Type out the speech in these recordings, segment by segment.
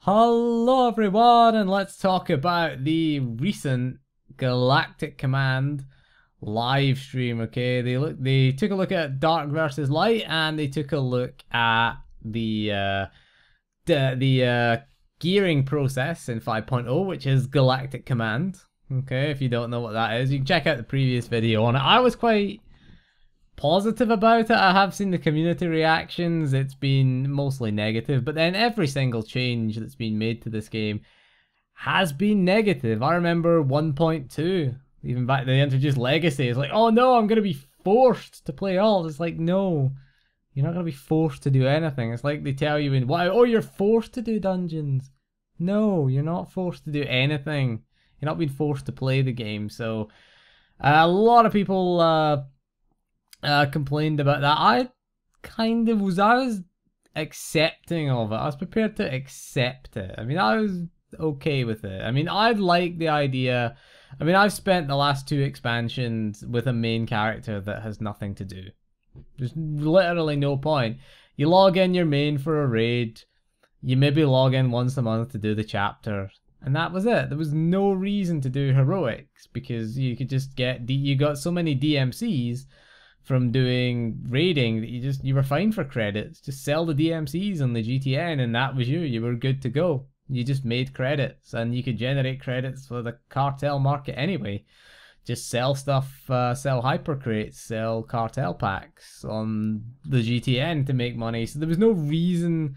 Hello everyone, and let's talk about the recent Galactic Command live stream. Okay, they took a look at Dark versus Light, and they took a look at the gearing process in 5.0, which is Galactic Command. Okay, if you don't know what that is, you can check out the previous video on it. I was quite positive about it. I have seen the community reactions. It's been mostly negative, but then every single change that's been made to this game has been negative. I remember 1.2, even back they introduced Legacy. It's like, oh no, I'm gonna be forced to play all. It's like, no, you're not gonna be forced to do anything. It's like they tell you in WoW, oh, you're forced to do dungeons. No, you're not forced to do anything. You're not being forced to play the game. So a lot of people complained about that. I was accepting of it. I was prepared to accept it. I mean, I was okay with it. I mean, I like the idea. I mean, I've spent the last 2 expansions with a main character that has nothing to do. There's literally no point. You log in your main for a raid. You maybe log in once a month to do the chapter. And that was it. There was no reason to do heroics because you could just you got so many DMCs from doing raiding that you were fine for credits. Just sell the DMCs on the GTN and that was you were good to go. You just made credits and you could generate credits for the cartel market anyway. Just sell stuff, sell hyper crates, sell cartel packs on the GTN to make money. So there was no reason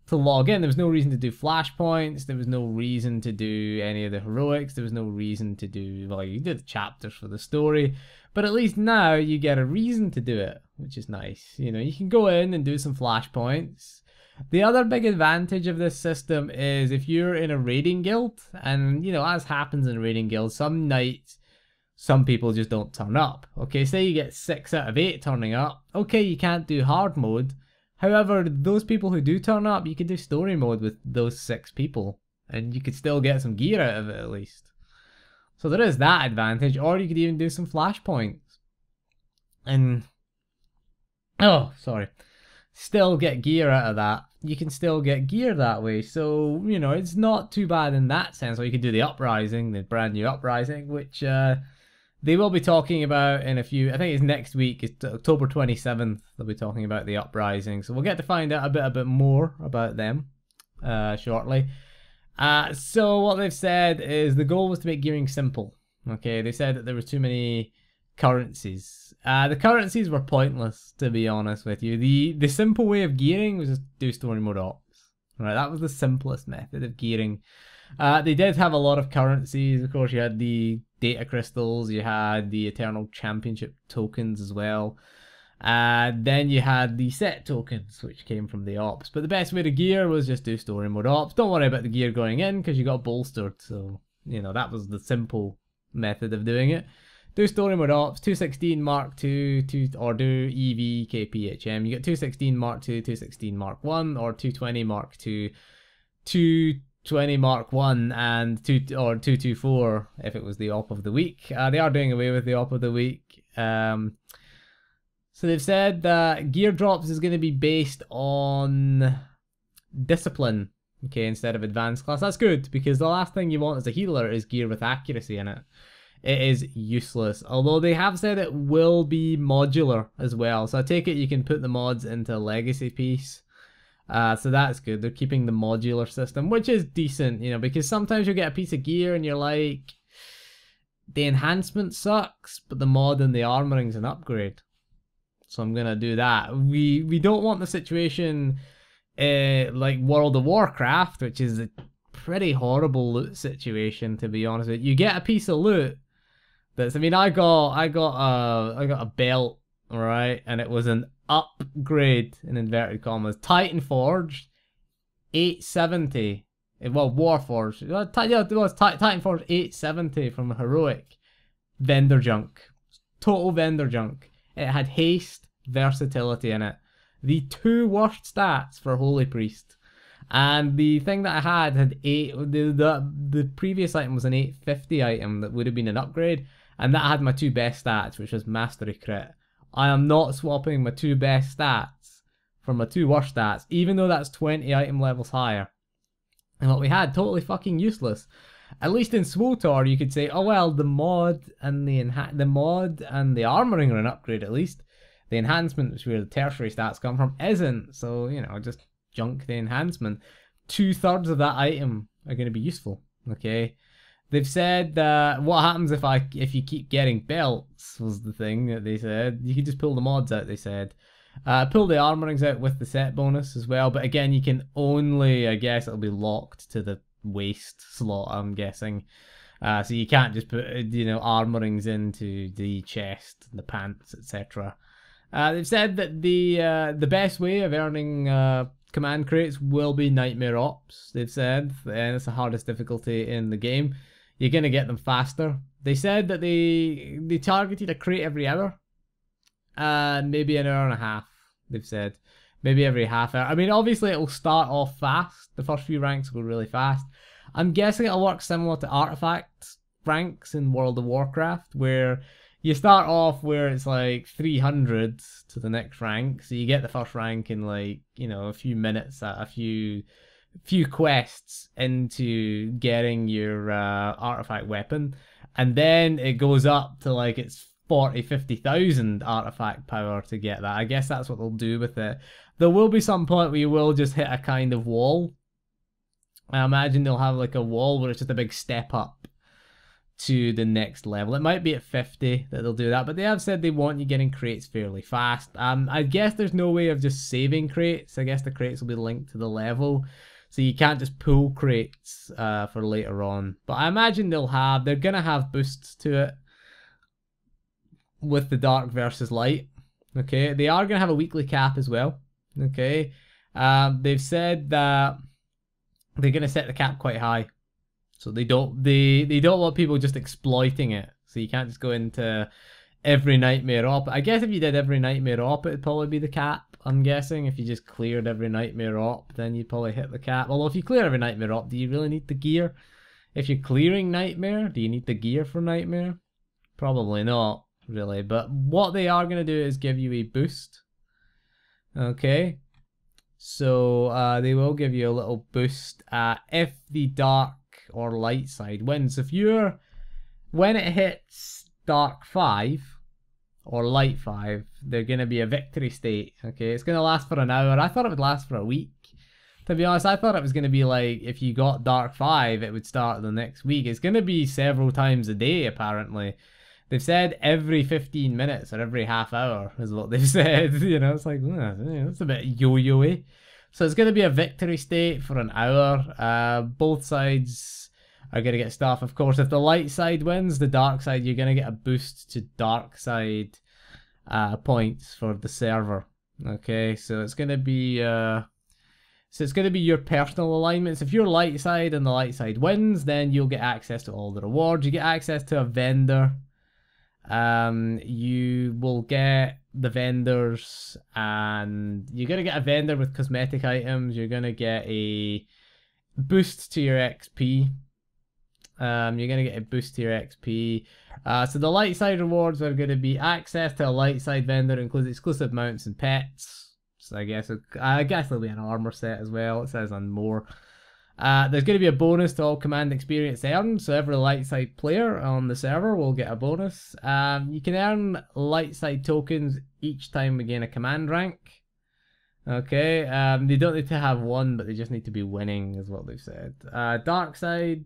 to log in. There was no reason to do flashpoints. There was no reason to do any of the heroics. There was no reason to do, well, you did chapters for the story. But at least now you get a reason to do it, which is nice. You know, you can go in and do some flashpoints. The other big advantage of this system is if you're in a raiding guild, and, you know, as happens in raiding guilds, some nights, some people just don't turn up. Okay, say you get 6 out of 8 turning up. Okay, you can't do hard mode. However, those people who do turn up, you could do story mode with those 6 people. And you could still get some gear out of it at least. So there is that advantage, or you could even do some flashpoints. And, oh, sorry. Still get gear out of that. You can still get gear that way. So, you know, it's not too bad in that sense. Or you could do the Uprising, the brand new Uprising, which they will be talking about in a few, I think it's next week, it's October 27th, they'll be talking about the Uprising. So we'll get to find out a bit more about them shortly. So what they've said is the goal was to make gearing simple. Okay, they said that there were too many currencies. The currencies were pointless, to be honest with you. The simple way of gearing was just do story mode ops. Right, that was the simplest method of gearing. They did have a lot of currencies. Of course, you had the data crystals, you had the Eternal Championship tokens as well. Then you had the set tokens, which came from the ops. But the best way to gear was just do story mode ops. Don't worry about the gear going in because you got bolstered. So, you know, that was the simple method of doing it. Do story mode ops, 216 Mark II, or do EV KPHM. You get 216 Mark II, 216 Mark I, or 220 Mark II, 220 Mark I, and 224 if it was the op of the week. They are doing away with the op of the week. So they've said that gear drops is going to be based on discipline, okay, instead of advanced class. That's good, because the last thing you want as a healer is gear with accuracy in it. It is useless. Although they have said it will be modular as well. So I take it you can put the mods into a legacy piece. So that's good. They're keeping the modular system, which is decent, you know, because sometimes you'll get a piece of gear and you're like, the enhancement sucks, but the mod and the armoring's an upgrade. So I'm gonna do that. We don't want the situation like World of Warcraft, which is a pretty horrible loot situation, to be honest with you. You get a piece of loot that's, I mean, I got a belt, alright, and it was an upgrade in inverted commas. Titan Forged 870. Well, Warforged. Yeah, it was Titan Forged 870 from Heroic. Vendor junk. Total vendor junk. It had haste, versatility in it. The 2 worst stats for Holy Priest. And the thing that I had 8. The previous item was an 850 item that would have been an upgrade, and that had my 2 best stats, which was Mastery Crit. I am not swapping my 2 best stats for my 2 worst stats, even though that's 20 item levels higher. And what we had, totally fucking useless. At least in SWTOR, you could say, oh well, the mod and the armoring are an upgrade at least. The enhancement, which is where the tertiary stats come from, isn't. So, you know, just junk the enhancement. 2/3 of that item are going to be useful. Okay. They've said what happens if you keep getting belts was the thing that they said. You can just pull the mods out, they said. Pull the armorings out with the set bonus as well. But again, you can only, I guess it'll be locked to the waist slot, I'm guessing. So you can't just put, you know, armorings into the chest, the pants, etc. They've said that the best way of earning command crates will be Nightmare Ops. They've said, and it's the hardest difficulty in the game. You're gonna get them faster. They said that they targeted a crate every hour, and maybe an hour and a half. They've said maybe every half hour. I mean, obviously it'll start off fast. The first few ranks will go really fast. I'm guessing it'll work similar to artifact ranks in World of Warcraft, where you start off where it's like 300 to the next rank, so you get the first rank in like, you know, a few minutes, a few quests into getting your artifact weapon, and then it goes up to like it's 40,000-50,000 artifact power to get that. I guess that's what they'll do with it. There will be some point where you will just hit a kind of wall. I imagine they'll have like a wall where it's just a big step up to the next level. It might be at 50 that they'll do that, but they have said they want you getting crates fairly fast. I guess there's no way of just saving crates. I guess the crates will be linked to the level, so you can't just pull crates for later on. But I imagine they're gonna have boosts to it with the dark versus light. Okay, they are gonna have a weekly cap as well. Okay, they've said that they're gonna set the cap quite high. So they don't want people just exploiting it. So you can't just go into every Nightmare Op. I guess if you did every Nightmare Op, it'd probably be the cap. I'm guessing if you just cleared every Nightmare Op, then you'd probably hit the cap. Although if you clear every Nightmare Op, do you really need the gear? If you're clearing Nightmare, do you need the gear for Nightmare? Probably not, really. But what they are going to do is give you a boost. Okay. So they will give you a little boost if the dark or light side wins. If when it hits dark 5 or light 5, they're going to be a victory state. Okay, it's going to last for an hour. I thought it would last for a week. To be honest, I thought it was going to be like if you got dark 5, it would start the next week. It's going to be several times a day, apparently. They've said every 15 minutes or every half hour is what they've said. You know, it's like, that's a bit yo-yo-y. So it's going to be a victory state for an hour. Both sides are going to get stuff. Of course, if the light side wins, the dark side, you're going to get a boost to dark side points for the server. Okay, so it's going to be your personal alignments. If you're light side and the light side wins, then you'll get access to all the rewards. You get access to a vendor. You will get the vendors, and you're going to get a vendor with cosmetic items. You're going to get a boost to your XP. You're going to get a boost to your XP. So the light side rewards are going to be access to a light side vendor, includes exclusive mounts and pets. So I guess there'll be an armor set as well. It says on more. There's going to be a bonus to all command experience earned, so every light side player on the server will get a bonus. You can earn light side tokens each time we gain a command rank. Okay, they don't need to have one, but they just need to be winning, is what they've said. Dark side.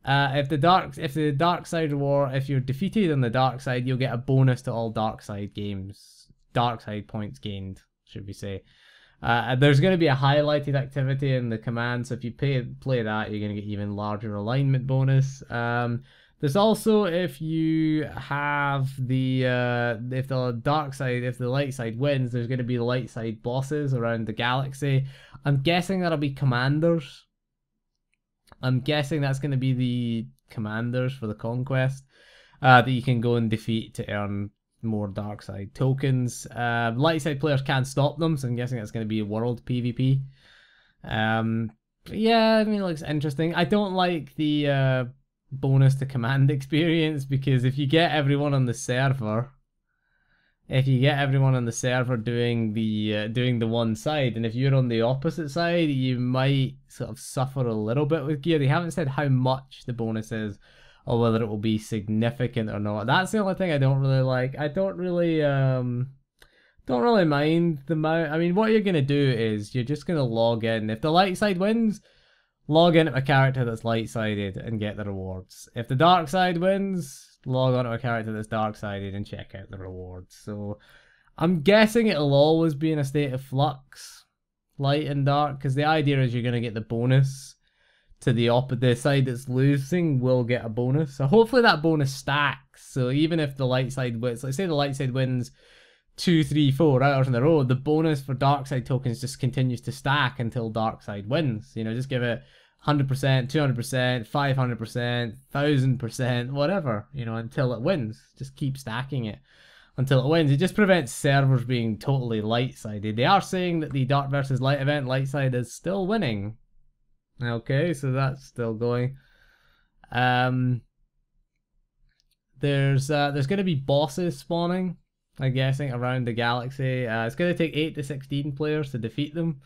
If the dark side reward, if you're defeated on the dark side, you'll get a bonus to all dark side games. Dark side points gained, should we say. There's going to be a highlighted activity in the command, so if you play that, you're going to get even larger alignment bonus. There's also, if you have if the light side wins, there's going to be light side bosses around the galaxy. I'm guessing that'll be commanders. I'm guessing that's going to be the commanders for the conquest that you can go and defeat to earn more dark side tokens. Light side players can't stop them, so I'm guessing that's going to be a world PvP. Yeah, I mean, it looks interesting. I don't like the bonus to command experience, because if you get everyone on the server, if you get everyone on the server doing the one side, and if you're on the opposite side, you might sort of suffer a little bit with gear. They haven't said how much the bonus is, or whether it will be significant or not. That's the only thing I don't really like. I don't really mind the amount. I mean, what you're gonna do is you're just gonna log in. If the light side wins, log in to a character that's light-sided and get the rewards. If the dark side wins, log on to a character that's dark-sided and check out the rewards. So I'm guessing it'll always be in a state of flux, light and dark, because the idea is you're going to get the bonus to the side that's losing will get a bonus. So hopefully that bonus stacks. So even if the light side wins, let's say the light side wins 2, 3, 4 hours in a row, the bonus for dark side tokens just continues to stack until dark side wins. You know, just give it 100%, 200%, 500%, 1000%, whatever, you know, until it wins. Just keep stacking it until it wins. It just prevents servers being totally light-sided. They are saying that the dark versus light event, light side is still winning. Okay, so that's still going. There's going to be bosses spawning, I'm guessing, around the galaxy. It's going to take 8 to 16 players to defeat them,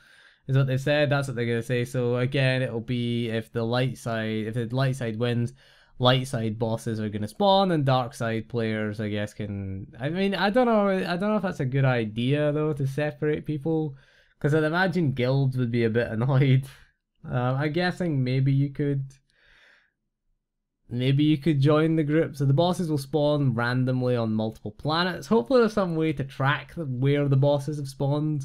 is what they've said. That's what they're going to say. So again, it'll be if the light side wins, light side bosses are going to spawn, and dark side players, I guess, can. I mean, I don't know if that's a good idea though, to separate people, because I'd imagine guilds would be a bit annoyed. I'm guessing maybe you could join the group. So the bosses will spawn randomly on multiple planets. Hopefully there's some way to track where the bosses have spawned.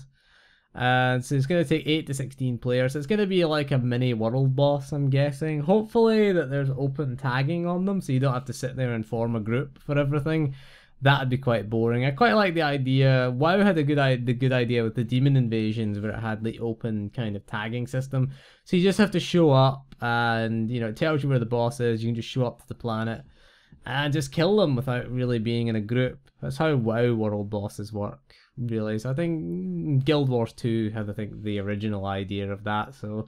So it's going to take 8 to 16 players. So it's going to be like a mini world boss, I'm guessing. Hopefully that there's open tagging on them, so you don't have to sit there and form a group for everything. That'd be quite boring. I quite like the idea. WoW had the good idea with the demon invasions, where it had the open kind of tagging system. So you just have to show up, and you know, it tells you where the boss is. You can just show up to the planet and just kill them without really being in a group. That's how WoW world bosses work, really. So I think Guild Wars 2 had, I think, the original idea of that. So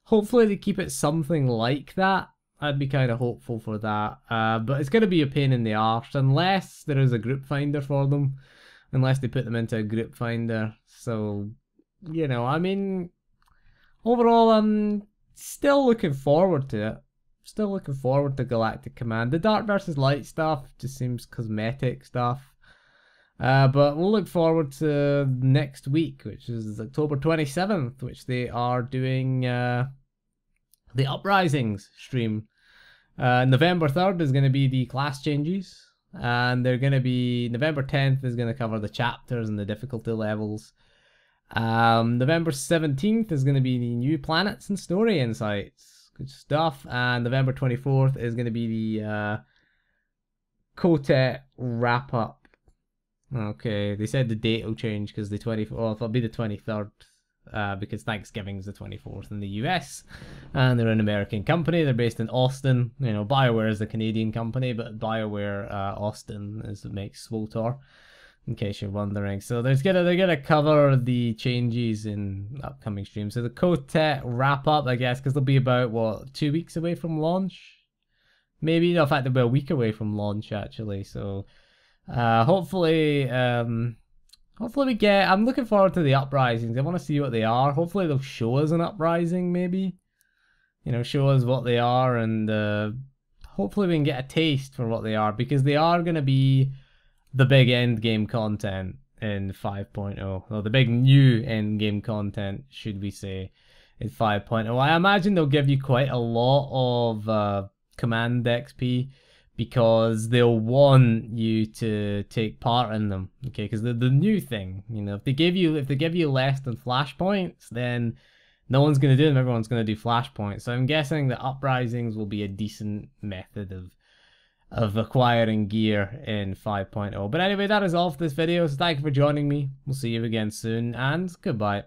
hopefully they keep it something like that. I'd be kind of hopeful for that. But it's going to be a pain in the arse unless there is a group finder for them. Unless they put them into a group finder. So, you know, I mean, overall, I'm still looking forward to it. Still looking forward to Galactic Command. The dark versus light stuff just seems cosmetic stuff. But we'll look forward to next week, which is October 27th, which they are doing the Uprisings stream. November 3rd is going to be the class changes, and they're going to be November 10th is going to cover the chapters and the difficulty levels. November 17th is going to be the new planets and story insights. Good stuff. And November 24th is going to be the Kotet wrap up. Okay, they said the date will change because the 24th, well, it'll be the 23rd. Because Thanksgiving's the 24th in the US, and they're an American company. They're based in Austin. You know, BioWare is the Canadian company, but BioWare Austin is what makes SWTOR, in case you're wondering. So they're gonna cover the changes in upcoming streams. So the Kotet wrap up, I guess, because they'll be about what, 2 weeks away from launch, maybe. No, in fact, they'll be a week away from launch actually. So hopefully. Hopefully we get. I'm looking forward to the uprisings. I want to see what they are. Hopefully they'll show us an uprising, maybe. You know, show us what they are, and hopefully we can get a taste for what they are, because they are going to be the big end game content in 5.0. Or the big new end game content, should we say, in 5.0. I imagine they'll give you quite a lot of command XP, because they'll want you to take part in them, okay? Because the new thing, you know, if they give you less than flashpoints, then no one's gonna do them. Everyone's gonna do flashpoints. So I'm guessing that uprisings will be a decent method of acquiring gear in 5.0. But anyway, that is all for this video. So thank you for joining me. We'll see you again soon, and goodbye.